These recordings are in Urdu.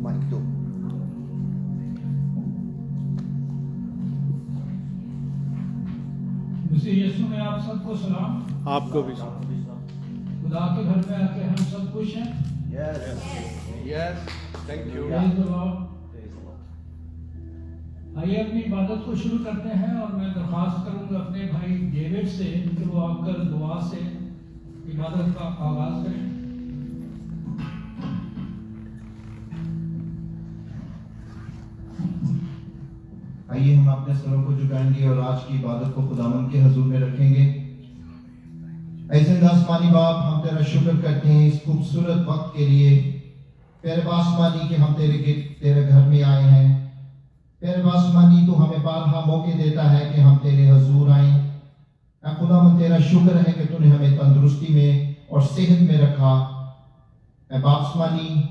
مائک دو. مسیح یسوع میں آپ سب کو سلام. آپ کو بھی خدا کے گھر میں آ کے ہم سب خوش ہیں. Yes thank you. Praise the Lord. آئیے اپنی عبادت کو شروع کرتے ہیں اور میں درخواست کروں گا اپنے بھائی ڈیوڈ سے کہ وہ آ کر دعا سے عبادت کا آغاز کریں. آئیے ہم اپنے سروں کو جھکائیں گے اور آج کی عبادت کو خداوند کے حضور میں رکھیں گے. اے زندہ آسمانی باپ، ہم تیرا شکر کرتے ہیں اس خوبصورت وقت کے لیے. پیارے آسمانی کہ ہم تیرے گھر میں آئے ہیں. پیارے آسمانی تو ہمیں بارہا موقع دیتا ہے کہ ہم تیرے حضور آئیں. اے خداوند تیرا شکر ہے کہ تو نے ہمیں تندرستی میں اور صحت میں رکھا. اے آسمانی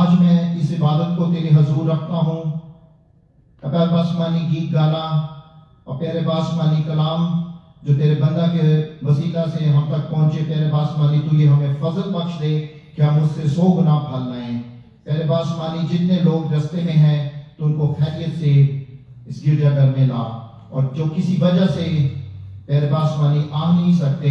آج میں اس عبادت کو تیرے حضور رکھتا ہوں. پیارے آسمانی گیت گانا اور پیارے آسمانی کلام جو تیرے بندہ کے وسیلہ سے ہم تک پہنچے، پیارے آسمانی تو یہ ہمیں فضل بخش دے کہ ہم اس سے 100 گنا پھل لائیں. پیارے آسمانی جتنے لوگ رستے میں ہیں تو ان کو خیریت سے اس گرجا گھر میں لا، اور جو کسی وجہ سے پیارے آسمانی آ نہیں سکتے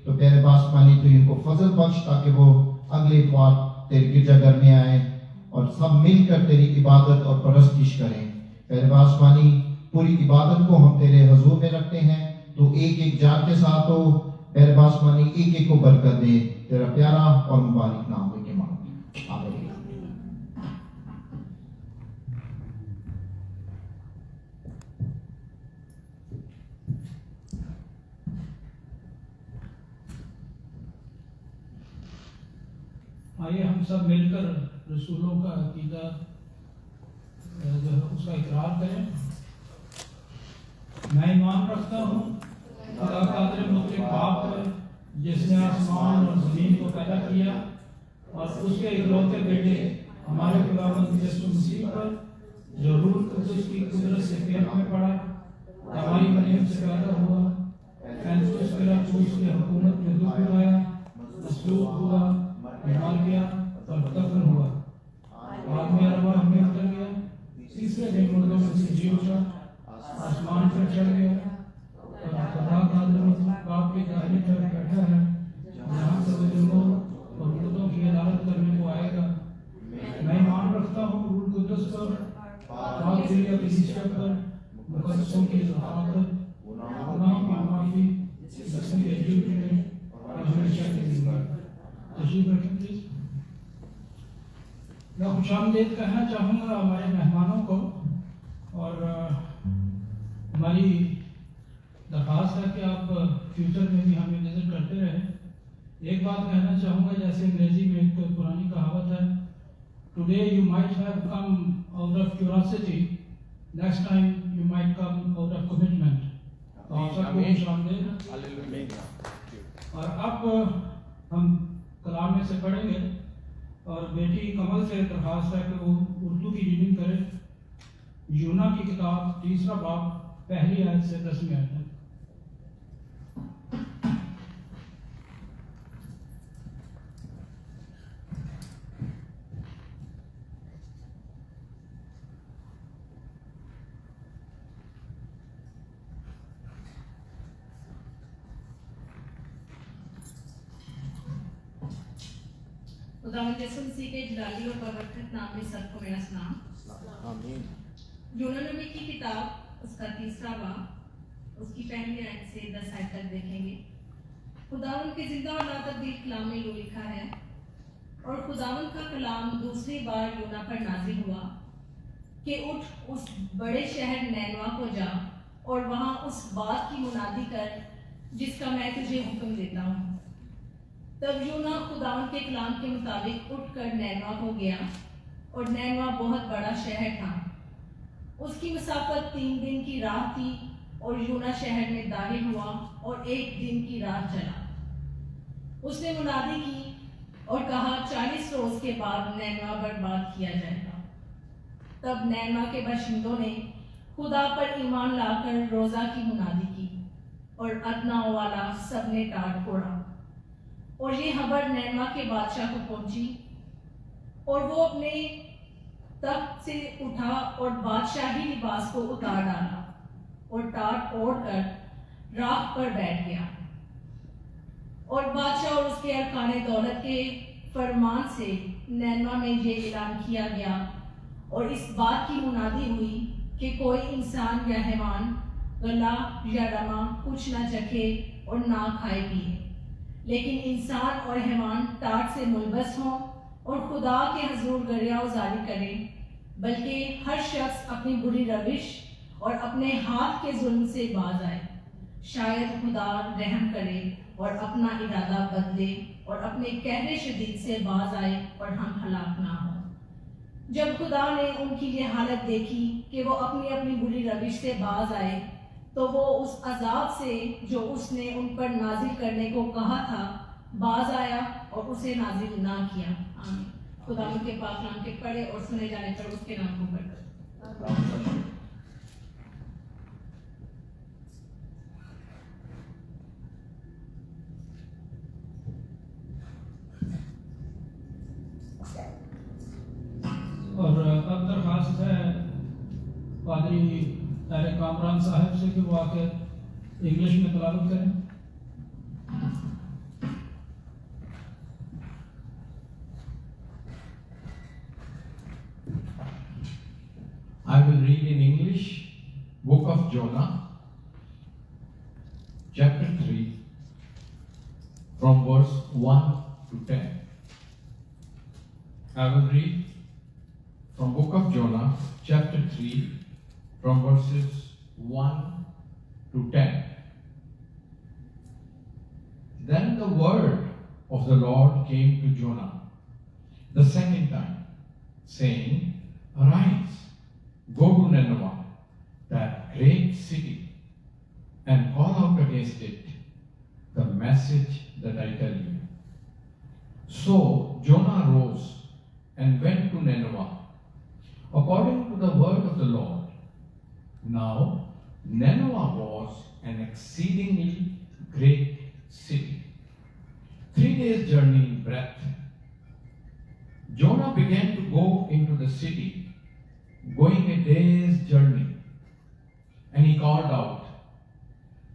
تو پیارے آسمانی تو ان کو فضل بخش تاکہ وہ اگلے اتوار تیرے گرجا گھر میں آئیں اور سب مل کر تیری عبادت اور پرستش کریں. پیارے آسمانی پوری عبادت کو ہم تیرے حضور میں رکھتے ہیں، تو ایک ایک جان کے ساتھ ہو. پیارے آسمانی ایک ایک کو برکت دے. تیرا پیارا اور مبارک نام لے کے مانگتے ہیں، آمین. آئیے ہم سب مل کر رسولوں کا عقیدہ جو ہے اس کا اقرار کریں. میں ایمان رکھتا ہوں خدا قادر مطلق باپ پر، جس نے آسمان اور زمین کو پیدا کیا، اور اس کے اکلوتے بیٹے ہمارے خداوند یسوع مسیح پر، جو روح القدس کی قدرت سے پیٹ میں پڑا، ہماری مریم سے پیدا ہوا، پینتیس پیلاطس کی حکومت میں دکھ اٹھایا، مصلوب ہوا، مار گیا اور دفن ہوا، بعد میں ارواح میں اتر گیا، تیسرے دن مردوں میں سے جی اٹھا، آسمان پر چڑھ گیا اور خدا قادر مطلق باپ کی دائیں طرف بیٹھا ہے، جہاں سے بزرگوں اور مردوں کی عدالت کرنے کو آئے گا. میں ایمان رکھتا ہوں روح القدس پر، پاک دل یا کلیسیا پر، مقدسوں کی شفاعت، گناہوں کی معافی، جسم کے جی اٹھنے اور ہمیشہ کی زندگی. تشریف رکھیں پلیز. میں خوش آمدید کہنا چاہوں گا ہمارے مہمانوں کو، اور ہماری درخواست ہے کہ آپ فیوچر میں بھی ہمیں وزٹ کرتے رہیں. ایک بات کہنا چاہوں گا، جیسے انگریزی میں ایک پرانی کہاوت ہے، today you might have come out of curiosity, next time you might come out of commitment. تو آپ سب کو خوش آمدید. اور اب ہم کلام میں سے پڑھیں گے، اور بیٹی کمل سے درخواست ہے کہ وہ اردو کی ریڈنگ کرے. یونا کی کتاب 3 باب 1 آیت سے 10 آیت ہے. خداوند یسوع مسیح کے جلالی اور بابرکت نام میں سب کو میرا سلام. آمین. یونا نبی کی کتاب اس کا 3 باب اس کی 1 آیت سے 10 آیت تک دیکھیں گے. خداوند کے زندہ اور لا تبدیل کلام میں یوں لکھا ہے، اور خداوند کا کلام دوسری بار یونا پر نازل ہوا کہ اٹھ اس بڑے شہر نینوا کو جا اور وہاں اس بات کی منادی کر جس کا میں تجھے حکم دیتا ہوں. تب یونا خداوند کے کلام کے مطابق اٹھ کر نینوا کو گیا، اور نینوا بہت بڑا شہر تھا. اس کی مسافت 3 دن کی راہ تھی، اور یونا شہر میں داخل ہوا اور 1 دن کی راہ چلا. اس نے منادی کی اور کہا 40 روز کے بعد نینوا برباد کیا جائے گا. تب نینوا کے باشندوں نے خدا پر ایمان لا کر روزہ کی منادی کی، اور ادنا والا سب نے ٹاٹ پھوڑا. اور یہ خبر نینوا کے بادشاہ کو پہنچی. اور وہ اپنے تخت سے اٹھا اور بادشاہی لباس کو اتار ڈالا اور ٹاٹ اوڑھ کر راکھ پر بیٹھ گیا. اور بادشاہ اور اس کے ارکان دولت کے فرمان سے نینوا میں یہ اعلان کیا گیا اور اس بات کی منادی ہوئی کہ کوئی انسان یا حیوان غلہ یا رما کچھ نہ چکھے اور نہ کھائے پیے، لیکن انسان اور حیوان ٹاٹ سے ملبس ہوں اور خدا کے حضور گریہ وزاری کریں، بلکہ ہر شخص اپنی بری روش اور اپنے ہاتھ کے ظلم سے باز آئے. شاید خدا رحم کرے اور اپنا ارادہ بدلے اور اپنے قہر شدید سے باز آئے اور ہم ہلاک نہ ہوں. جب خدا نے ان کی یہ حالت دیکھی کہ وہ اپنی اپنی بری روش سے باز آئے، تو وہ اس عذاب سے جو اس نے ان پر نازل کرنے کو کہا تھا باز آیا اور اسے نازل نہ کیا. آمین. خدا ان کے پاک نام کے پڑھے اور سنے جانے پر اس کے نام کو برکت. اور اب درخواست ہے پادری طارق کامران صاحب سے کہ وہ آ کے انگلش میں تلاوت کریں. I will read in English, Book of Jonah, chapter 3, from verse 1 to 10. I will read from Book of Jonah, chapter 3, from verses 1 to 10. Then the word of the Lord came to Jonah the second time, saying, Arise, go to Nineveh, that great city, and call out against it the message that I tell you. So Jonah rose and went to Nineveh, according to the word of the Lord. Now Nineveh was an exceedingly great city, 3 days' journey in breadth. Jonah began to go into the city, going a day's journey, and he called out,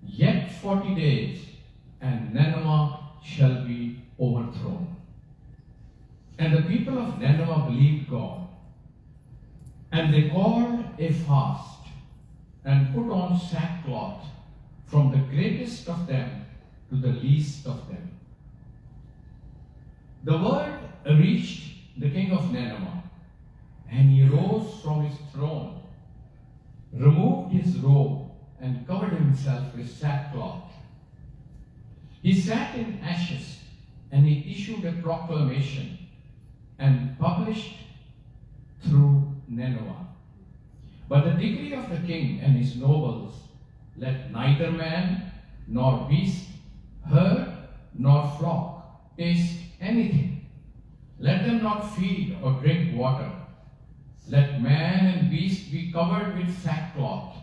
Yet 40 days, and Nineveh shall be overthrown. And the people of Nineveh believed God, and they called a fast, and put on sackcloth, from the greatest of them to the least of them. The word reached the king of Nineveh, and he rose from his throne, removed his robe, and covered himself with sackcloth. He sat in ashes, and he issued a proclamation, and published through Nineveh. But the decree of the king and his nobles, let neither man nor beast, herd nor flock taste anything. Let them not feed or drink water. Let man and beast be covered with sackcloth,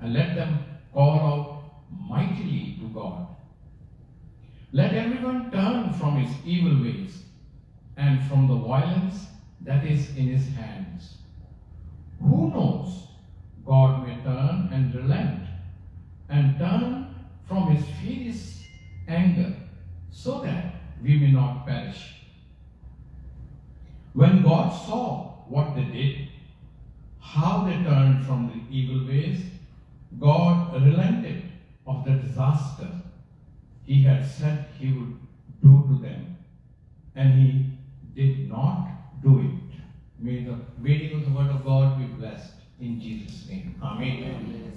and let them call out mightily to God. Let everyone turn from his evil ways and from the violence that is in his hands. Who knows? God may turn and relent, and turn from his fierce anger, so that we may not perish. When God saw what they did, how they turned from the evil ways, God relented of the disaster he had said he would do to them, and he did not do it. May the reading of the word of God be blessed in Jesus' name. Amen.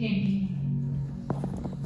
80।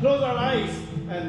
close our eyes and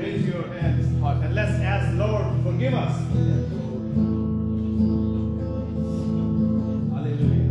raise your hands and let's ask Lord forgive us. Hallelujah.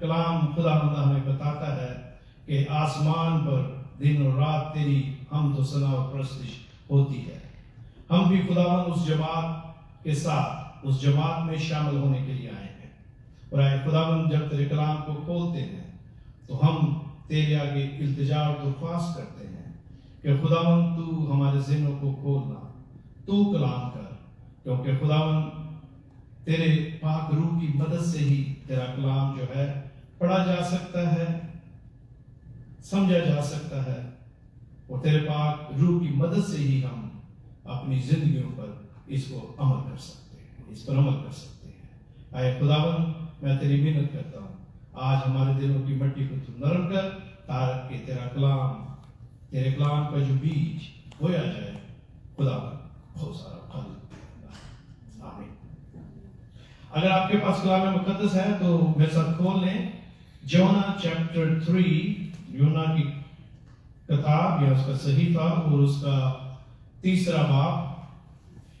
کلام خدا ہمیں بتاتا ہے کہ آسمان پر دن اور رات تیری حمد و ثنا و پرستش ہوتی ہے. ہم بھی خداوند اس جماعت کے ساتھ اس جماعت میں شامل ہونے کے لیے آئے ہیں. اور اے خداوند جب تیرے کلام کو کھولتے ہیں تو ہم تیرے آگے التجا اور درخواست کرتے ہیں کہ خداوند تو ہمارے ذہنوں کو کھولنا، تو کلام کر، کیونکہ خداوند تیرے پاک روح کی مدد سے ہی تیرا کلام جو ہے پڑھا جا سکتا ہے، سمجھا جا سکتا ہے، اور تیرے پاک روح کی مدد سے ہی ہم اپنی زندگیوں پر اس کو عمل کر سکتے ہیں، اس پر عمل کر سکتے ہیں. اے خداوند میں تیری محنت کرتا ہوں، آج ہمارے دلوں کی مٹی کو تو نرم کر تاکہ تیرے کلام کا جو بیج بویا جائے خداوند بہت سارا پھل. آمین. اگر آپ کے پاس کلام مقدس ہے تو میرے ساتھ کھول لیں جونا چیپٹر 3، یونا کی کتاب یا اس کا صحیفہ اور اس کا 3 باب.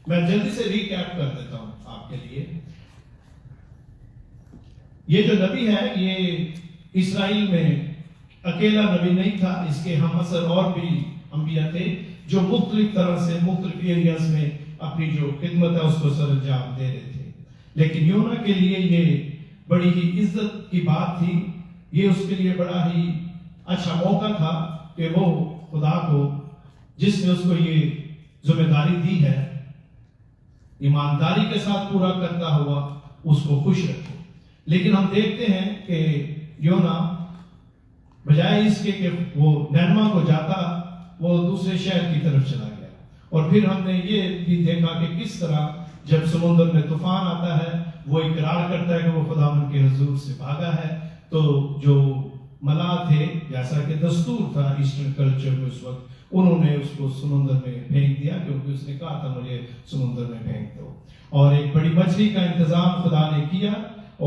میں جلدی سے ریکیپ کر دیتا ہوں آپ کے لیے. یہ جو نبی ہے یہ اسرائیل میں اکیلا نبی نہیں تھا، اس کے ہم اثر اور بھی انبیاء تھے جو مختلف طرح سے مختلف ایریاز میں اپنی جو خدمت ہے اس کو سر انجام دے رہے تھے. لیکن یونا کے لیے یہ بڑی ہی عزت کی بات تھی، یہ اس کے لیے بڑا ہی اچھا موقع تھا کہ وہ خدا کو جس نے اس کو یہ ذمہ داری دی ہے ایمانداری کے ساتھ پورا کرتا ہوا اس کو خوش رکھے. لیکن ہم دیکھتے ہیں کہ یونا بجائے اس کے کہ وہ نینوا کو جاتا وہ دوسرے شہر کی طرف چلا گیا. اور پھر ہم نے یہ بھی دیکھا کہ کس طرح جب سمندر میں طوفان آتا ہے وہ اقرار کرتا ہے کہ وہ خداوند کے حضور سے بھاگا ہے. تو جو ملا تھے جیسا کہ دستور تھا ایسٹرن کلچر میں اس وقت، انہوں نے اس کو سمندر میں پھینک دیا کیونکہ اس نے کہا تھا مجھے سمندر میں پھینک دو. اور ایک بڑی مچھلی کا انتظام خدا نے کیا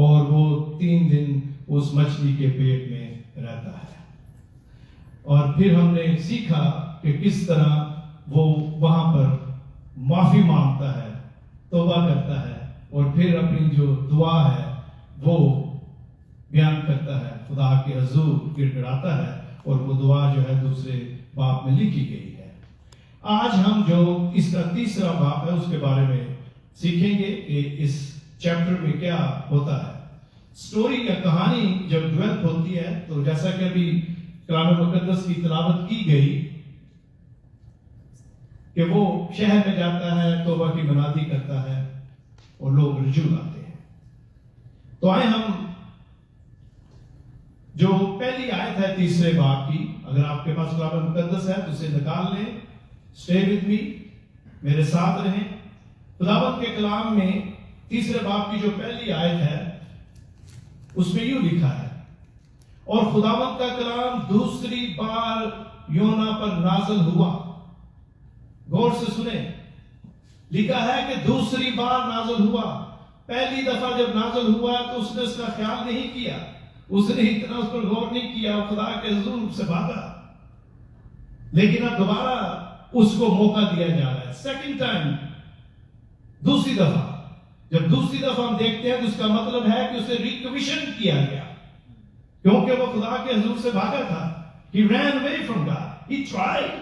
اور وہ 3 دن اس مچھلی کے پیٹ میں رہتا ہے. اور پھر ہم نے سیکھا کہ کس طرح وہ وہاں پر معافی مانگتا ہے، توبہ کرتا ہے، اور پھر اپنی جو دعا ہے وہ بیان کرتا ہے، خدا کے حضور گڑ گڑاتا ہے، اور وہ دعا جو ہے دوسرے باب میں لکھی گئی ہے. آج ہم جو اس کا 3 باب ہے اس کے بارے میں سیکھیں گے کہ اس چیپٹر میں کیا ہوتا ہے. سٹوری یا کہانی جب ڈیولپ ہوتی ہے تو جیسا کہ ابھی کلام مقدس کی تلاوت کی گئی کہ وہ شہر میں جاتا ہے، توبہ کی منادی کرتا ہے اور لوگ رجوع لاتے ہیں. تو آئے ہم جو پہلی آیت ہے 3 باب کی، اگر آپ کے پاس کلام مقدس ہے تو اسے نکال لیں. اسٹے ود می، میرے ساتھ رہیں. خداوند کے کلام میں 3 باب کی جو پہلی آیت ہے اس میں یوں لکھا ہے، اور خداوند کا کلام دوسری بار یونا پر نازل ہوا. غور سے سنیں، لکھا ہے کہ دوسری بار نازل ہوا. پہلی دفعہ جب نازل ہوا تو اس نے اس کا خیال نہیں کیا، اس نے اتنا اس پر غور نہیں کیا، خدا کے حضور سے بھاگا. لیکن اب دوبارہ اس کو موقع دیا جا رہا ہے. سیکنڈ ٹائم، دوسری دفعہ. جب دوسری دفعہ ہم دیکھتے ہیں تو اس کا مطلب ہے کہ اسے ریکمیشن کیا گیا، کیونکہ وہ خدا کے حضور سے بھاگا تھا. He ran away from God. He tried.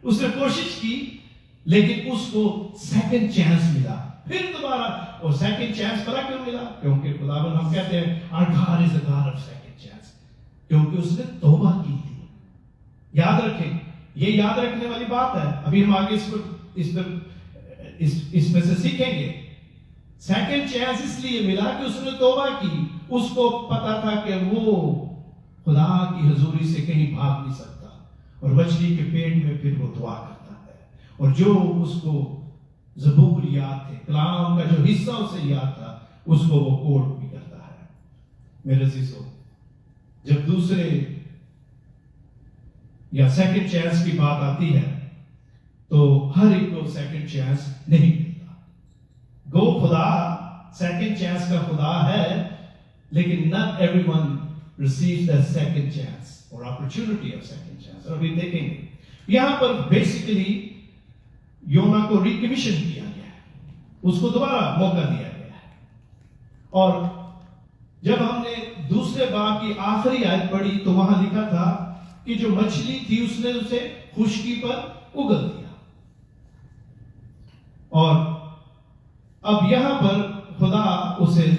اس نے کوشش کی لیکن اس کو سیکنڈ چانس ملا. پھر دوبارہ، اور سیکنڈ چانس پتہ کیوں ملا؟ کیونکہ خداوند ہم کہتے ہیں our God is a God of second chance، کیونکہ اس نے توبہ کی تھی. یاد رکھیں، یہ یاد رکھنے والی بات ہے. ابھی ہم آگے اس میں سے سیکھیں گے. سیکنڈ چانس اس لیے ملا کہ اس نے توبہ کی. اس کو پتا تھا کہ وہ خدا کی حضوری سے کہیں بھاگ نہیں سکتا، اور مچھلی کے پیٹ میں پھر وہ دعا کرتا ہے. اور جو اس کو زبور یاد تھے، کلام کا جو حصہ اسے یاد تھا، اس کو وہ کوٹ بھی کرتا ہے. میرے عزیزو، جب دوسرے یا سیکنڈ چانس کی بات آتی ہے تو ہر ایک کو سیکنڈ چانس نہیں ملتا. گو خدا سیکنڈ چانس کا خدا ہے، لیکن not everyone receives that second chance or opportunity of second chance. اور ابھی دیکھیں گے یہاں پر بیسیکلی یونا کو ریکمیشن کیا گیا ہے، اس کو دوبارہ موقع دیا گیا ہے. اور جب ہم نے دوسرے باب کی آخری آیت پڑھی تو وہاں لکھا تھا کہ جو مچھلی تھی اس نے اسے خشکی پر اگل دیا. اور اب یہاں پر خدا اسے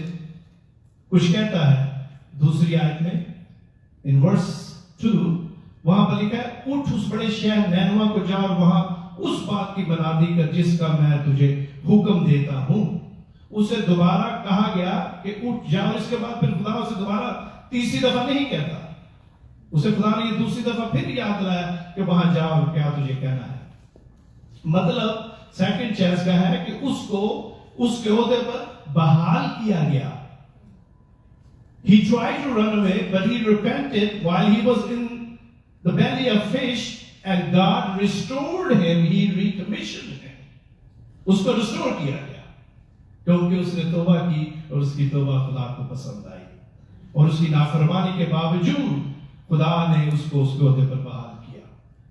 کچھ کہتا ہے دوسری آیت میں ان ورس 2 وہاں پر لکھا ہے اٹھ اس بڑے شہر نینوا کو جا اور وہاں اس بات کی بنیادی کر جس کا میں تجھے حکم دیتا ہوں. اسے دوبارہ کہا گیا کہ اٹھ جا. اس کے بعد پھر خدا اسے دوبارہ تیسری دفعہ نہیں کہتا. اسے خدا نے یہ دوسری دفعہ پھر یاد دلایا کہ وہاں جا اور کیا تجھے کہنا ہے. مطلب سیکنڈ چانس کا ہے کہ اس کو اس کے عہدے پر بحال کیا گیا. He tried to run away, but he repented while he was in the belly of fish, and God restored him. He recommissioned him. اس کو ریسٹور کیا گیا کیونکہ اس نے توبہ کی اور اس کی توبہ خدا کو پسند آئی. اور اس کی نافرمانی کے باوجود خدا نے اس کو اس کے عہدے پر بحال کیا.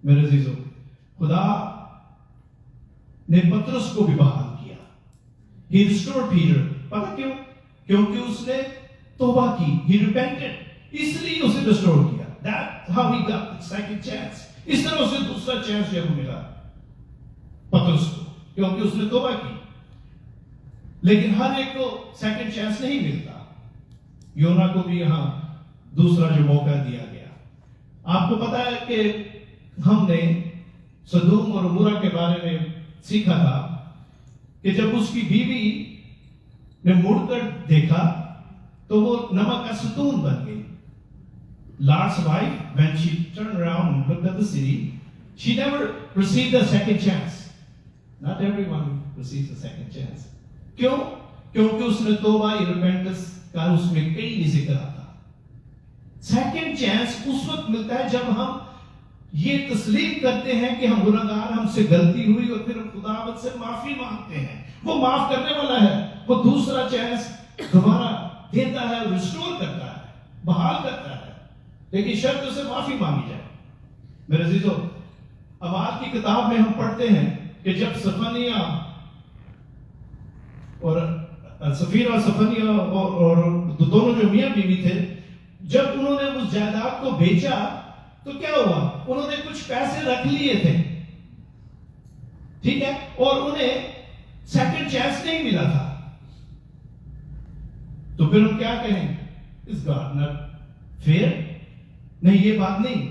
میرے عزیزو, خدا نے پترس کو بھی بحال کیا. He restored Peter. پتہ کیوں؟ کیونکہ اس نے توبہ کی. He repented. اس لیے اسے ریسٹور کیا. That's how he got the second chance. اس طرح اسے دوسرا چانس جب ملا پترس کو کیونکہ اس نے توبہ کی. لیکن ہر ایک کو سیکنڈ چانس نہیں ملتا. یونا کو بھی یہاں دوسرا جو موقع دیا گیا. آپ کو پتا ہے کہ ہم نے سدوم اور عمورہ کے بارے میں سیکھا تھا کہ جب اس کی بیوی نے مڑ کر دیکھا تو وہ نمک کا ستون بن گئی. Lot's wife, when she turned around and looked at the city, she never received a second chance. Not everyone receives a second chance. کیوں؟ کیونکہ اس نے توبہ repentance کا اس میں کئی نہیں ذکر آتا. سیکنڈ چانس اس وقت ملتا ہے جب ہم یہ تسلیم کرتے ہیں کہ ہم گناہگار, ہم سے غلطی ہوئی اور پھر خداوند سے معافی مانگتے ہیں. وہ معاف کرنے والا ہے. وہ دوسرا چانس دوبارہ دیتا ہے, ریسٹور کرتا ہے, بحال کرتا ہے, لیکن شرط اسے معافی مانگی جائے. میرے عزیزو, اعمال کی کتاب میں ہم پڑھتے ہیں کہ جب صفنیہ اور سفیرہ صفنیہ اور دونوں جو میاں بیوی تھے, جب انہوں نے اس جائیداد کو بیچا تو کیا ہوا؟ انہوں نے کچھ پیسے رکھ لیے تھے, ٹھیک ہے, اور انہیں سیکنڈ چانس نہیں ملا تھا. تو پھر ہم کیا کہیں؟ اس گاڈ ناٹ فیئر؟ نہیں, یہ بات نہیں.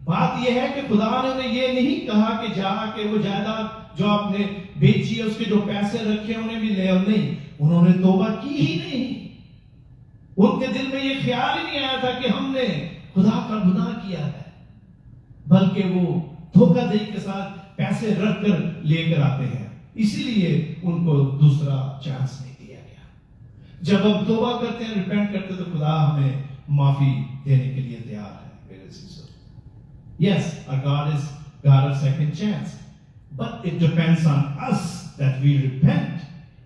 بات یہ ہے کہ خدا نے انہیں یہ نہیں کہا کہ جا کے وہ جائیداد جو آپ نے بیچی ہے اس کے جو پیسے رکھے انہیں بھی لے. اور نہیں, انہوں نے توبہ کی ہی نہیں. ان کے دل میں یہ خیال ہی نہیں آیا تھا کہ ہم نے خدا کا گناہ کیا ہے, بلکہ وہ دھوکہ دہی کے ساتھ پیسے رکھ کر لے کر آتے ہیں. اسی لیے ان کو دوسرا چانس نہیں دیا گیا. جب ہم توبہ کرتے ہیں, ریپینٹ کرتے ہیں, تو خدا ہمیں معافی دینے کے لیے تیار ہے. میرے عزیزو, yes, our God is God of second chance, but it depends on us that we repent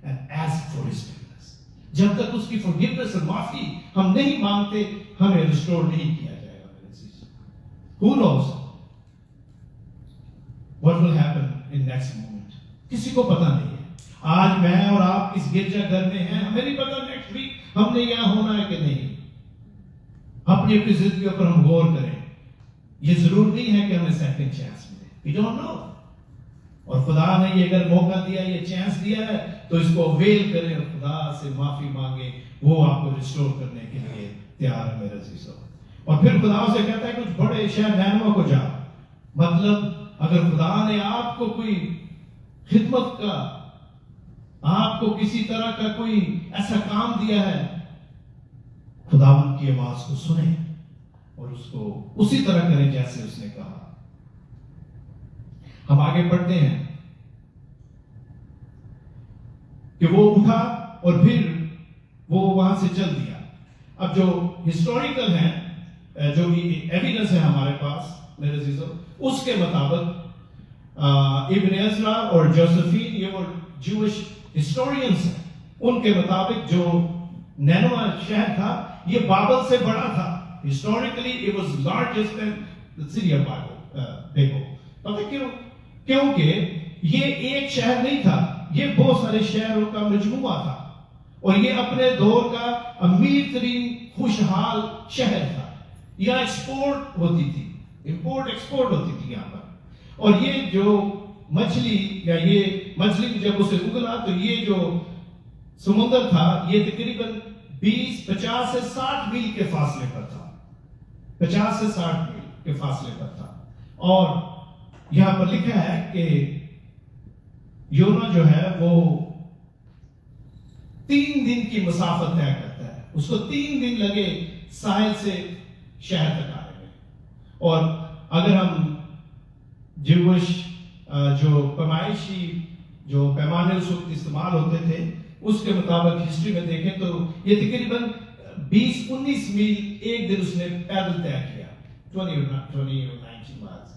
and ask for His forgiveness. جب تک اس کی forgiveness اور معافی ہم نہیں مانگتے, ہمیں ریسٹور نہیں کیا جائے گا. میرے عزیزو, who knows what will happen in next moment? کسی کو پتہ نہیں ہے. آج میں اور آپ اس گرجا گھر میں ہیں, ہمیں نہیں پتہ نیکسٹ ویک ہم نے یہاں ہونا ہے کہ نہیں. اپنی اپنی زندگیوں پر ہم غور کریں. یہ ضرور نہیں ہے کہ ہمیں سیکنڈ چانس ملے. We don't know. اور خدا نے یہ اگر موقع دیا, یہ چانس دیا ہے, تو اس کو اویل کریں اور خدا سے معافی مانگیں. وہ آپ کو ریسٹور کرنے کے لیے تیار ہے. میرے عزیزو, اور پھر خدا سے کہتا ہے کچھ بڑے شہر نینوا کو جا. مطلب اگر خدا نے آپ کو کوئی خدمت کا, آپ کو کسی طرح کا کوئی ایسا کام دیا ہے, خداوند کی آواز کو سنیں اور اس کو اسی طرح کریں جیسے اس نے کہا. ہم آگے پڑھتے ہیں کہ وہ اٹھا اور پھر وہ وہاں سے چل دیا. اب جو ہسٹوریکل ہیں, جو بھی ایویڈنس ہے ہمارے پاس میرے عزیزو, اس کے مطابق ابن عزرا اور جوزفین, یہ وہ جوش ہسٹورینز ہیں, ان کے مطابق جو نینوا شہر تھا یہ بابل سے بڑا تھا. Historically it was largest than the city of Babel. پتہ کیوں؟ کیونکہ یہ ایک شہر نہیں تھا, یہ بہت سارے شہروں کا مجموعہ تھا. اور یہ اپنے دور کا امیر ترین خوشحال شہر تھا. یہاں ایکسپورٹ ہوتی تھی, امپورٹ ایکسپورٹ ہوتی تھی یہاں پر. اور یہ جو مچھلی یا یہ مچھلی جب اسے اگلا تو یہ جو سمندر تھا یہ تقریباً 50 سے 60 میل کے فاصلے پر تھا. 50 سے 60 میل کے فاصلے پر تھا. اور یہاں پر لکھا ہے کہ یونا جو ہے وہ 3 دن کی مسافت طے کرتا ہے. اس کو 3 دن لگے ساحل سے شہر تک آنے میں. اور اگر ہم جوش جو پیمائشی جو پیمانے اس وقت استعمال ہوتے تھے اس کے مطابق ہسٹری میں دیکھیں تو یہ تقریباً 20-19 میل ایک دن اس نے پیدل طے کیا. 20 or 19 miles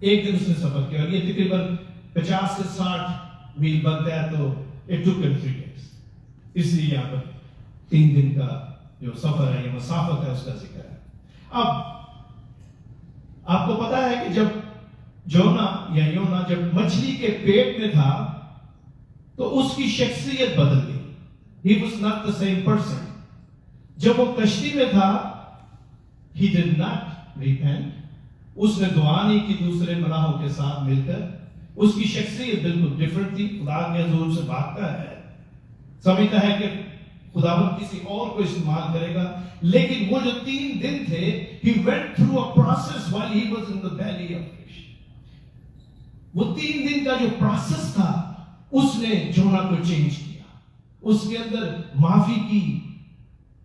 ایک دن اس نے سفر کیا. اور یہ تقریباً 50 سے 60 میل بنتا ہے تو it took him 3 days. اس لیے یہاں پر 3 دن کا جو سفر ہے یا مسافت ہے اس کا ذکر ہے. اب آپ کو پتا ہے کہ جب جونا یا یونا جب مچھلی کے پیٹ میں تھا تو اس کی شخصیت بدل گئی. He was not the same person. جب وہ کشتی میں تھا he did not repent. اس نے دعا نہیں کی دوسرے ملاحوں کے ساتھ مل کر. اس کی شخصیت بالکل ڈیفرنٹ تھی. خدا کے حضور سے بھاگتا ہے, سمجھتا ہے کہ خداوند کسی اور کو استعمال کرے گا. لیکن وہ جو 3 دن تھے he went through a process while he was in the belly of fish. وہ 3 دن کا جو پروسیس تھا اس نے جونا کو چینج کیا. اس کے اندر معافی کی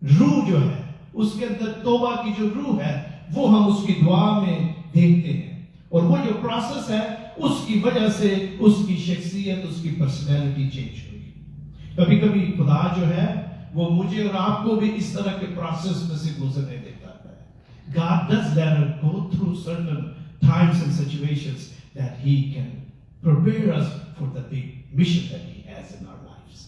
روح جو ہے, اس کے اندر توبہ کی جو روح ہے وہ ہم اس کی دعا میں دیکھتے ہیں. اور وہ جو پروسیس ہے اس کی وجہ سے اس کی شخصیت, اس کی پرسنالٹی چینج ہوئی. کبھی کبھی خدا جو ہے وہ مجھے اور آپ کو بھی اس طرح کے پروسیس میں سے گزرنے دیتا ہے. God does let us go through certain times and situations that He can prepare us for the big mission that He has in our lives.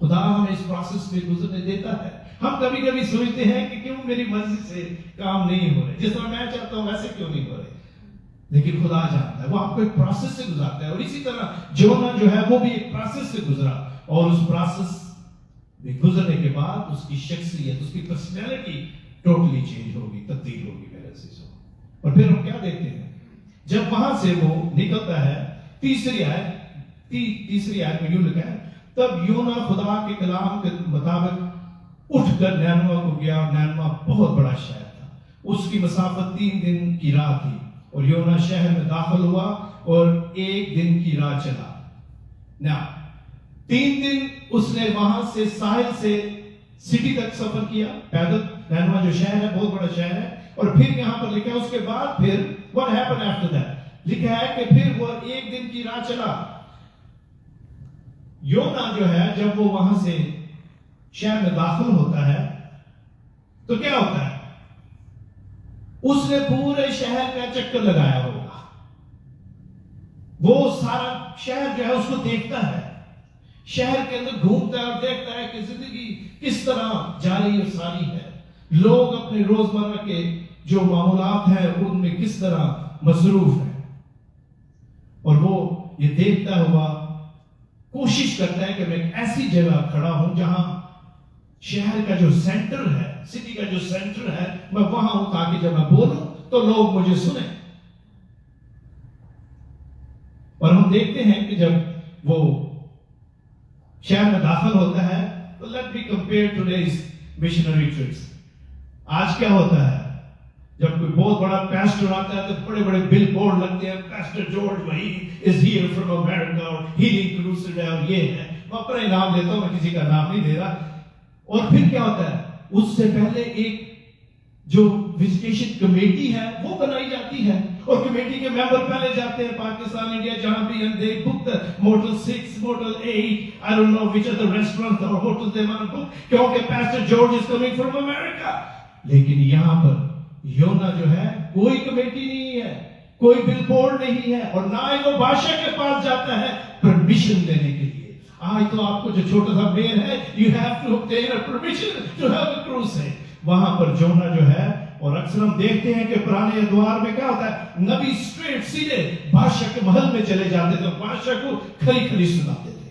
خدا ہمیں اس پروسیس میں گزرنے دیتا ہے. ہم کبھی کبھی سوچتے ہیں کہ کیوں میری مرضی سے کام نہیں ہو رہے, جس طرح میں چاہتا ہوں ویسے کیوں نہیں ہو رہے. لیکن خدا جانتا ہے, وہ آپ کو ایک پروسیس سے گزارتا ہے. اور اسی طرح جونا جو ہے وہ بھی ایک پروسیس سے گزرا, اور اس پروسیس میں گزرنے کے بعد اس کی شخصیت, اس کی پرسنالٹی ٹوٹلی چینج ہوگی, تبدیل ہوگی میرے عزیزوں. اور پھر ہم کیا دیکھتے ہیں جب وہاں سے وہ نکلتا ہے, تیسری آیت میں یوں لکھا ہے, تب یونا خدا کے کلام کے مطابق اٹھ کر نینوا کو گیا. نینوا بہت بڑا شہر تھا, اس کی مسافت 3 دن کی راہ تھی. اور یونا شہر میں داخل ہوا اور 1 دن کی راہ چلا. نا 3 دن اس نے وہاں سے ساحل سے سٹی تک سفر کیا پیدل. نینوا جو شہر ہے بہت بڑا شہر ہے. اور پھر یہاں پر لکھا ہے اس کے بعد پھر what happened after that, لکھا ہے کہ پھر وہ 1 دن کی راہ چلا. یونا جو ہے جب وہ وہاں سے شہر میں داخل ہوتا ہے تو کیا ہوتا ہے, اس نے پورے شہر کا چکر لگایا ہوگا. وہ سارا شہر جو ہے اس کو دیکھتا ہے, شہر کے اندر گھومتا ہے اور دیکھتا ہے کہ زندگی کس طرح جاری اور ساری ہے. لوگ اپنے روزمرہ کے جو معاملات ہیں ان میں کس طرح مصروف ہیں. اور وہ یہ دیکھتا ہوا کوشش کرتا ہے کہ میں ایک ایسی جگہ کھڑا ہوں جہاں شہر کا جو سینٹر ہے, سٹی کا جو سینٹر ہے, میں وہاں ہوں تاکہ جب میں بولوں تو لوگ مجھے سنیں. اور ہم دیکھتے ہیں کہ جب وہ شہر میں داخل ہوتا ہے تو let me compare today's missionary trips. آج کیا ہوتا ہے جب کوئی بہت بڑا پیسٹر آتا ہے تو بڑے بڑے بل بورڈ لگتے ہیں, pastor George Waheed is here from America اور ہیلنگ کروسیڈ ہے اور یہ ہے. میں اپنا نام لیتا ہوں, میں کسی کا نام نہیں دے رہا. اور پھر کیا ہوتا ہے, اس سے پہلے ایک جو وزیٹیشن کمیٹی ہے وہ بنائی جاتی ہے اور کمیٹی کے ممبر پہلے جاتے ہیں پاکستان, انڈیا, جہاں بھی, and they book the Motel 6, Motel 8, I don't know which other restaurants or hotels they want to book, کیونکہ Pastor George is coming from America. لیکن یہاں پر یونا جو ہے کوئی کمیٹی نہیں ہے, کوئی بل بورڈ نہیں ہے, اور نہ ہی وہ بادشاہ کے پاس جاتا ہے پرمیشن لینے کے لیے. آج تو آپ کو جو چھوٹا سا میر ہے, you have to obtain a permission to have a cruise. وہاں پر جونا جو ہے, اور اکثر ہم دیکھتے ہیں کہ پرانے ادوار میں کیا ہوتا ہے, نبی اسٹریٹ سیدھے بادشاہ کے محل میں چلے جاتے تھے, بادشاہ کو کھری کھری سناتے تھے.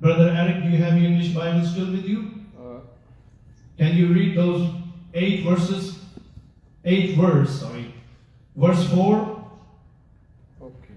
Brother Eric, do you have your English Bible still with you? Can you read those 8 verses? 8 verse, sorry. Verse 4. Okay.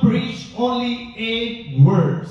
preached only 8 words.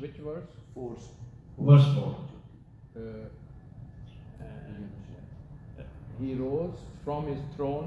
Which verse? Verse 4. He rose from his throne.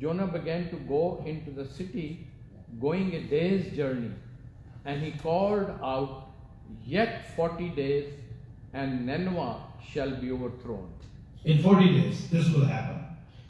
Jonah began to go into the city, going a day's journey, and he called out, "Yet 40 days, and Nineveh shall be overthrown." In 40 days, this will happen.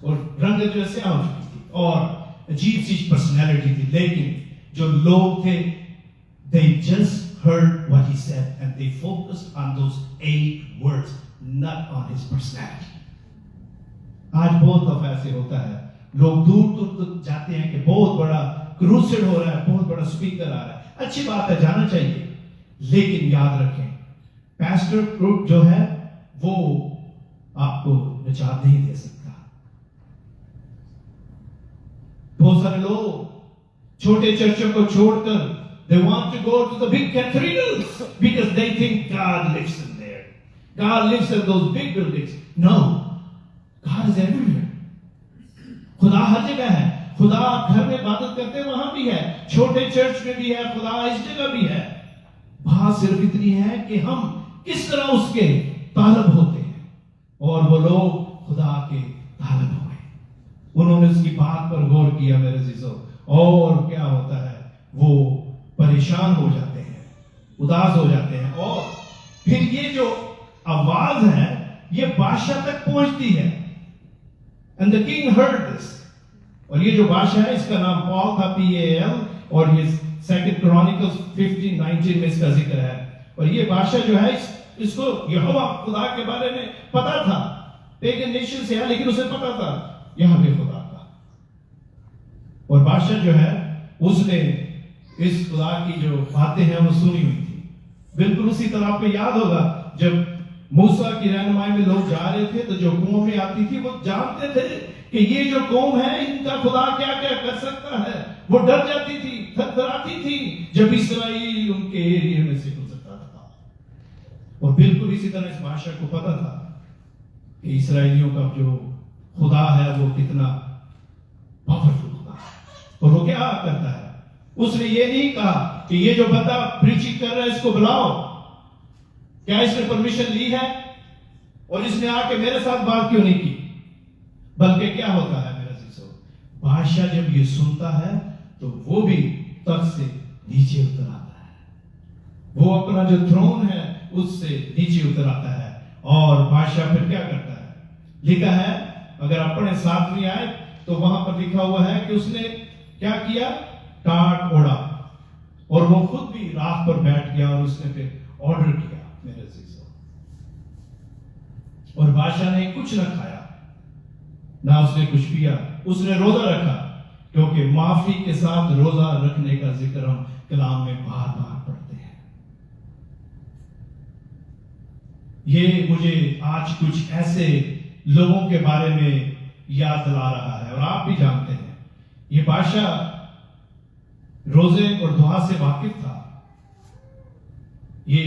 اور رنگت جو ہے سیاہ ہو چکی تھی اور عجیب سی پرسنالٹی تھی. لیکن جو لوگ تھے they just heard what he said and they focused on those 8 words, not on his personality. آج بہت دفعہ ایسے ہوتا ہے, لوگ دور دور تک جاتے ہیں کہ بہت بڑا کروسیڈ ہو رہا ہے, بہت بڑا اسپیکر آ رہا ہے, اچھی بات ہے, جانا چاہیے, لیکن یاد رکھیں پیسٹر گروپ جو ہے وہ آپ کو نجات نہیں دے سکتا. بہت سارے لوگ چھوٹے چرچوں کو چھوڑ کر they want to go to the big cathedrals because they think God lives in there. God lives in those big buildings. No, God is everywhere. خدا ہر جگہ ہے. خدا گھر میں عبادت کرتے وہاں بھی ہے, چھوٹے چرچ میں بھی ہے, خدا اس جگہ بھی ہے. بات صرف اتنی ہے کہ ہم کس طرح اس کے طالب ہوتے ہیں, اور وہ لوگ خدا کے طالب ہوئے. انہوں نے اس کی بات پر غور کیا میرے عزیزو, اور کیا ہوتا ہے, وہ پریشان ہو جاتے ہیں, اداس ہو جاتے ہیں, اور پھر یہ جو آواز ہے یہ بادشاہ تک پہنچتی ہے. And the king heard this. اور یہ جو بادشاہ ہے اس کا نام پال تھا, PAL, اور یہ 2 Chronicles 15:19 میں اس کا ذکر ہے. اور یہ بادشاہ جو ہے اس کو یہوہ خدا کے بارے میں پتا تھا, پیگن نیشن سے ہے لیکن اسے پتا تھا یہاں پہ خدا کا. اور بادشاہ جو ہے اس نے اس خدا کی جو باتیں ہیں وہ سنی ہوئی تھی. بالکل اسی طرح آپ کو یاد ہوگا جب موسیٰ کی رہنمائی میں لوگ جا رہے تھے تو جو قومیں آتی تھی وہ جانتے تھے کہ یہ جو قوم ہے ان کا خدا کیا کیا کر سکتا ہے. وہ ڈر جاتی تھی, تھرتھراتی تھی جب اسرائیل ان کے ایریے میں سے گزرتا تھا. اور بالکل اسی طرح اس بادشاہ کو پتا تھا کہ اسرائیلیوں کا جو خدا ہے وہ کتنا پاورفل خدا ہے. اور وہ کیا کرتا ہے, اس نے یہ نہیں کہا کہ یہ جو بندہ پریچنگ کر رہا ہے اس کو بلاؤ, کیا اس نے پرمیشن لی ہے, اور اس نے آ کے میرے ساتھ بات کیوں نہیں کی. بلکہ کیا ہوتا ہے میرے عزیزو, بادشاہ جب یہ سنتا ہے تو وہ بھی تخت سے نیچے اتر آتا ہے, وہ اپنا جو تھرون ہے اس سے نیچے اتر آتا ہے. اور بادشاہ پھر کیا کرتا ہے, لکھا ہے اگر آپ پڑھیں 7ویں آیت تو وہاں پر لکھا ہوا ہے کہ اس نے کیا کیا, ٹاٹ اوڑا, اور وہ خود بھی راہ پر بیٹھ گیا اور اس نے پھر آرڈر کیا میرے عزیزو. اور بادشاہ نے کچھ نہ کھایا نہ اس نے کچھ پیا, اس نے روزہ رکھا, کیونکہ معافی کے ساتھ روزہ رکھنے کا ذکر ہم کلام میں بار بار پڑھتے ہیں. یہ مجھے آج کچھ ایسے لوگوں کے بارے میں یاد دلا رہا ہے, اور آپ بھی جانتے ہیں یہ بادشاہ روزے اور دعا سے واقف تھا. یہ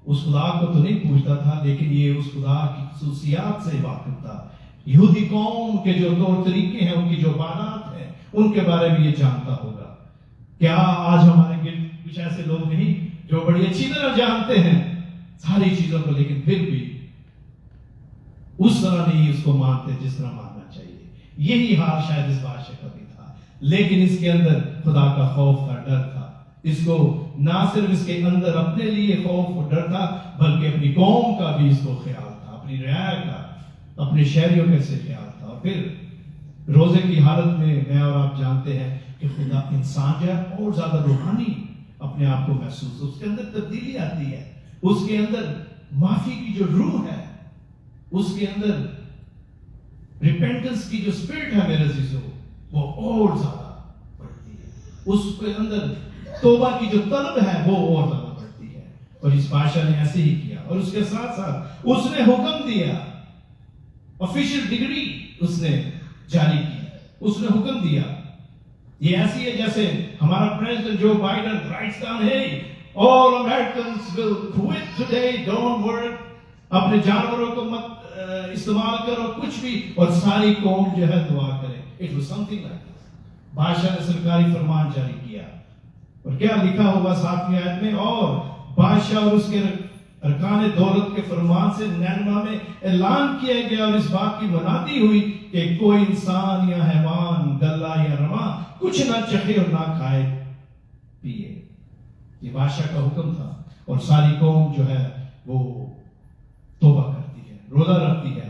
اس خدا کو تو نہیں پوچھتا تھا لیکن یہ اس خدا کی خصوصیات سے واقف تھا. یہودی قوم کے جو طور طریقے ہیں, ان کی جو عبادات ہیں, ان کے بارے میں یہ جانتا ہوگا. کیا آج ہمارے گرد کچھ ایسے لوگ نہیں جو بڑی اچھی طرح جانتے ہیں ساری چیزوں کو, لیکن پھر بھی اس طرح نہیں اس کو مانتے جس طرح ماننا چاہیے. یہی حال شاید اس بادشاہ کا بھی تھا, لیکن اس کے اندر خدا کا خوف تھا, ڈر تھا. اس کو نہ صرف اس کے اندر اپنے لیے خوف اور ڈر تھا بلکہ اپنی قوم کا بھی اس کو خیال تھا, اپنی رعایا کا, اپنے شہریوں کا سے خیال تھا. اور پھر روزے کی حالت میں میں اور آپ جانتے ہیں کہ خدا انسان جو ہے اور زیادہ روحانی اپنے آپ کو محسوس, اس کے اندر تبدیلی آتی ہے, اس کے اندر معافی کی جو روح ہے, اس کے اندر ریپینٹنس کی جو اسپرٹ ہے میرے عزیزو وہ اور زیادہ بڑھتی ہے, اس کے اندر توبہ کی جو طلب ہے وہ اور زیادہ بڑھتی ہے. اور اس بادشاہ نے ایسے ہی کیا, اور اس کے ساتھ ساتھ اس نے حکم دیا, آفیشیل ڈگری اس نے جاری کی, اس نے حکم دیا. یہ ایسی ہے جیسے ہمارا president Joe Biden rights down ہے, all Americans will quit today, don't work, اپنے جانوروں کو مت استعمال کرو کچھ بھی, اور ساری قوم جو ہے دعا کرے. It was something like this. بادشاہ نے سرکاری فرمان جاری کیا, اور کیا لکھا ہوگا 7ویں آیت میں, اور بادشاہ اور اس کے ارکان دولت کے فرمان سے نینوا میں اعلان کیا گیا اور اس بات کی منادی ہوئی کہ کوئی انسان یا حیوان, گلہ یا رواں کچھ نہ چکھے اور نہ کھائے پیے. یہ بادشاہ کا حکم تھا, اور ساری قوم جو ہے وہ توبہ کرتی ہے, روزہ رکھتی ہے,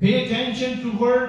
Pay attention to word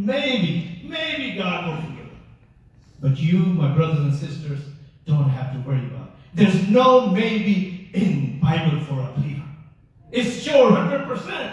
maybe God will forgive. But you, my brothers and sisters, don't have to worry about it. There's no maybe in Bible for a believer. It's sure 100%.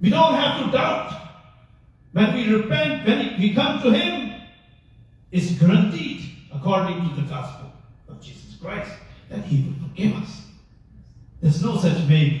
We don't have to doubt. When we repent, when we come to Him, it's guaranteed according to the gospel of Jesus Christ that He will forgive us. There's no such maybe.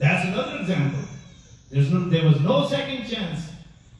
That's another example. There was no second chance.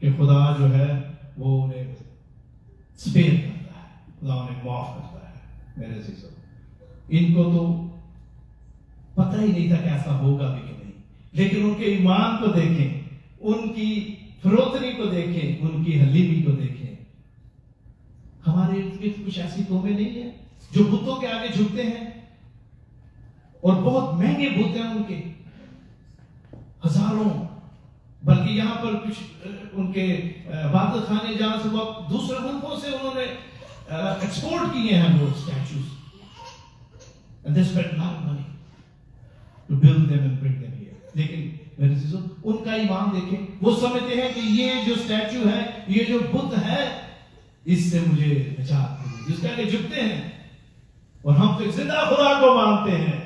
کہ خدا جو ہے وہ انہیں سپیئر کرتا ہے, خدا انہیں معاف کرتا ہے. میرے عزیزو, ان کو تو پتہ ہی نہیں تھا کہ ایسا ہوگا بھی کہ نہیں, لیکن ان کے ایمان کو دیکھیں, ان کی فروتنی کو دیکھیں, ان کی حلیمی کو دیکھیں. ہمارے ارد گرد کچھ ایسی قومیں نہیں ہیں جو بتوں کے آگے جھکتے ہیں, اور بہت مہنگے بت ہیں ان کے, ہزاروں, بلکہ یہاں پر کچھ ان کے عبادت خانے جہاں سے وہ دوسرے ملکوں سے انہوں نے ایکسپورٹ کیے ہیں وہ statues, and they spent a lot of money to build them and bring them here. لیکن میرے عزیزو, ان کا ایمان دیکھیں, وہ سمجھتے ہیں کہ یہ جو اسٹیچو ہے, یہ جو بت ہے, اس سے مجھے نجات ملے, جس کے آگے جھکتے ہیں. اور ہم تو ایک زندہ خدا کو مانتے ہیں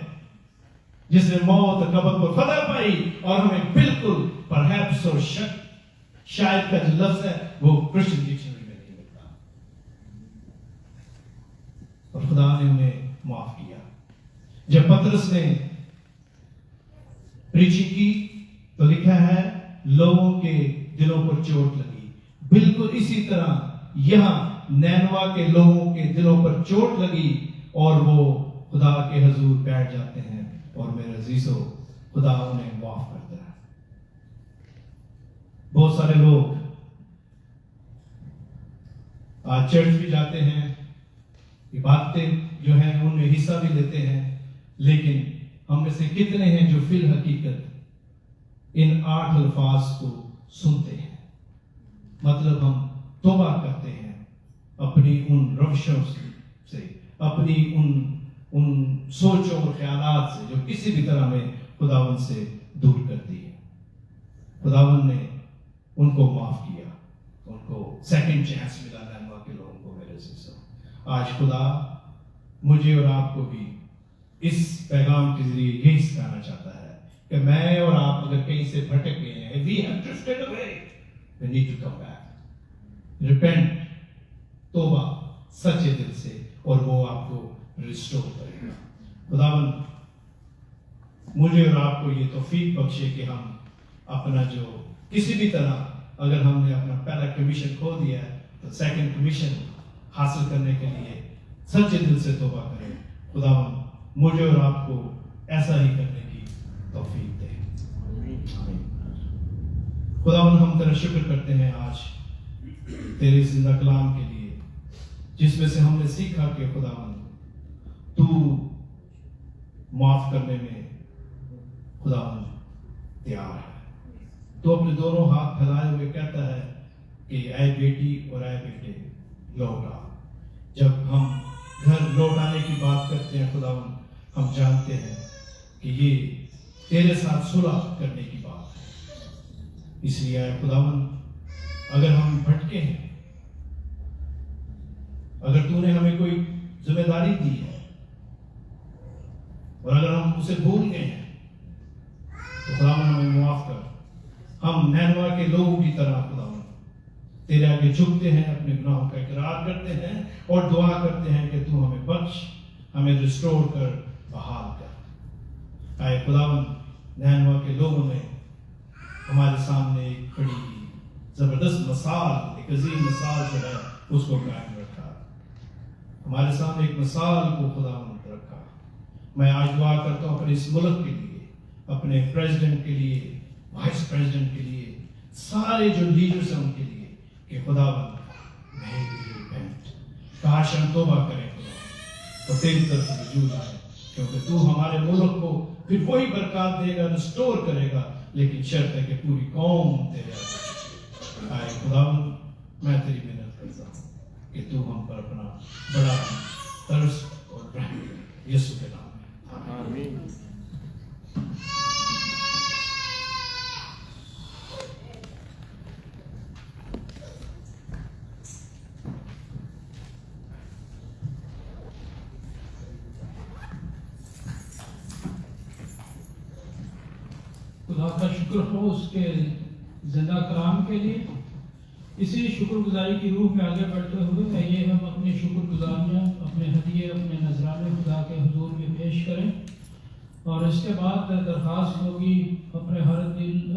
جس نے موت اور قبر پر فتح پائی, اور ہمیں بالکل پرہیپس اور شاید کا جو لفظ ہے وہ کرسچن ڈکشنری میں نہیں ملتا. اور خدا نے انہیں معاف کیا. جب پطرس نے پریچنگ کی تو لکھا ہے لوگوں کے دلوں پر چوٹ لگی. بالکل اسی طرح یہاں نینوا کے لوگوں کے دلوں پر چوٹ لگی اور وہ خدا کے حضور بیٹھ جاتے ہیں. اور میرے عزیزو, خدا انہیں معاف کرتا ہے. بہت سارے لوگ آج چرچ بھی جاتے ہیں, عبادتیں جو ہیں ان میں حصہ بھی لیتے ہیں, لیکن ہم میں سے کتنے ہیں جو فی الحقیقت ان 8 الفاظ کو سنتے ہیں؟ مطلب ہم توبہ کرتے ہیں اپنی ان روشوں سے, اپنی ان سوچوں اور خیالات سے جو کسی بھی طرح میں خداوند سے دور کرتی ہے. خداوند نے ان کو معاف کیا, ان کو سیکنڈ چانس ملا نینوا کے لوگوں کو. میرے عزیزو, آج خدا مجھے اور آپ کو بھی اس پیغام کے ذریعے یہی سکھانا چاہتا ہے کہ میں اور آپ اگر کہیں سے بھٹک گئے ہیں, we have drifted away, we need to come back, repent, توبہ سچے دل سے, اور وہ آپ کو ریسٹور کرے گا. خداوند مجھے اور آپ کو یہ توفیق بخشے کہ ہم اپنا جو کسی بھی طرح اگر ہم نے اپنا پہلا کمیشن کھو دیا ہے تو سیکنڈ کمیشن حاصل کرنے کے لیے سچے دل سے توبہ کریں. خداوند مجھے اور آپ کو ایسا ہی کرنے کی توفیق دے. خداوند ہم تیرا شکر کرتے ہیں آج تیرے زندہ کلام کے لیے, جس میں سے ہم نے سیکھا کہ خداوند تو معاف کرنے میں خداوند تیار ہے. تو اپنے دونوں ہاتھ پھیلائے ہوئے کہتا ہے کہ اے بیٹی اور اے بیٹے لوٹ آ. جب ہم گھر لوٹ آنے کی بات کرتے ہیں خداوند, ہم جانتے ہیں کہ یہ تیرے ساتھ صلح کرنے کی بات ہے. اس لیے اے خداوند, اگر ہم بھٹکے ہیں, اگر تو نے ہمیں کوئی ذمہ داری دی ہے اور اگر ہم اسے بھول گئے ہیں تو خداوند ہمیں معاف کر. ہم نینوا کے لوگوں کی طرح خداوند تیرے آگے جھکتے ہیں, اپنے گناہوں کا اقرار کرتے ہیں اور دعا کرتے ہیں کہ تو ہمیں بخش, ہمیں ریسٹور کر, بحال کر. اے خداوند نینوا کے لوگوں نے ہمارے سامنے ایک بڑی زبردست مثال, ایک عظیم مثال جو ہے اس کو قائم رکھا. ہمارے سامنے ایک مثال کو خداوند رکھا. میں آج دعا کرتا ہوں اپنے اس ملک کے لیے, اپنے پریزیڈنٹ کے لیے, وائس پریزیڈنٹ کے لیے, سارے جو لیڈرز ہیں ان کے لیے, کہ خداوند کاش ہم توبہ کریں خدا اور تیری طرف رجوع آئے, کیونکہ تو ہمارے ملک کو پھر وہی برکات دے گا, ریسٹور کرے گا, لیکن شرط ہے کہ پوری قوم تیرے آئے. خداوند میں تیری محنت کرتا ہوں کہ تو ہم پر اپنا بڑا ترس اور رحم کرے, یسوع کے نام میں آمین. خدا کا شکر ہو اس کے زندہ کلام کے لیے. اسی شکر گزاری کی روح میں آگے بڑھتے ہوئے آئیے ہم اپنی شکر گزاریاں, اپنے ہدیے, اپنے نذرانے خدا کے حضور میں پیش کریں, اور اس کے بعد درخواست ہوگی اپنے ہر دل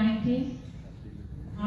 19,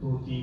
2-3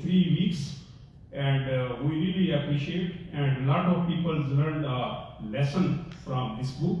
3 weeks and we really appreciate and lot of people learned a lesson from this book.